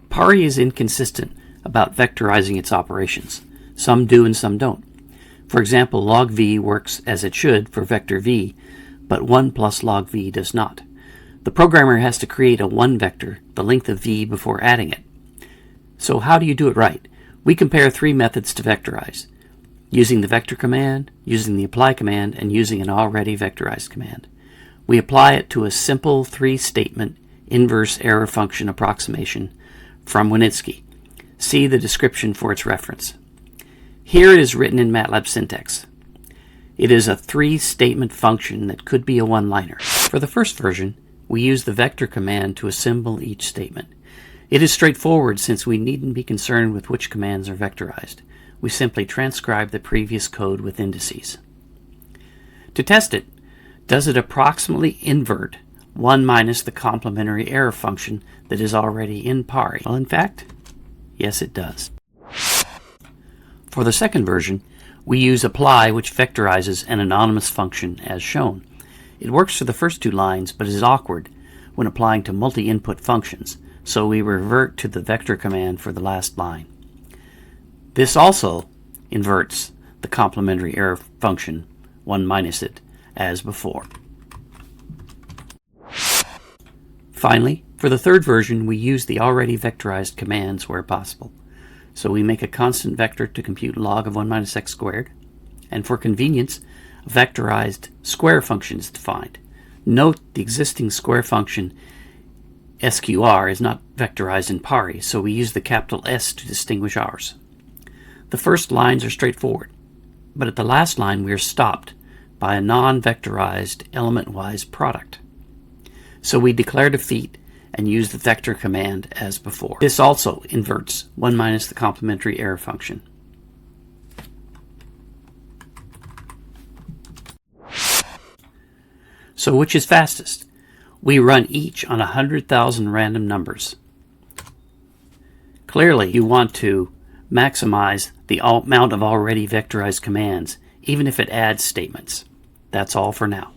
PARI is inconsistent about vectorizing its operations. Some do and some don't. For example, log v works as it should for vector v, but 1 plus log v does not. The programmer has to create a 1 vector, the length of v, before adding it. So how do you do it right? We compare 3 methods to vectorize: using the vector command, using the apply command, and using an already vectorized command. We apply it to a simple 3-statement inverse error function approximation from Winitsky. See the description for its reference. Here it is written in MATLAB syntax. It is a 3-statement function that could be a one-liner. For the first version, we use the vector command to assemble each statement. It is straightforward since we needn't be concerned with which commands are vectorized. We simply transcribe the previous code with indices. To test it, does it approximately invert 1 minus the complementary error function that is already in PARI? Well, in fact, yes it does. For the second version, we use apply, which vectorizes an anonymous function as shown. It works for the first 2 lines, but is awkward when applying to multi-input functions, so we revert to the vector command for the last line. This also inverts the complementary error function, 1 minus it, as before. Finally, for the third version, we use the already vectorized commands where possible. So we make a constant vector to compute log of 1 minus x squared, and for convenience, a vectorized square function is defined. Note the existing square function sqr is not vectorized in PARI, so we use the capital S to distinguish ours. The first lines are straightforward, but at the last line we are stopped by a non-vectorized element-wise product. So we declare defeat and use the vector command as before. This also inverts 1 minus the complementary error function. So which is fastest? We run each on 100,000 random numbers. Clearly, you want to maximize the amount of already vectorized commands, even if it adds statements. That's all for now.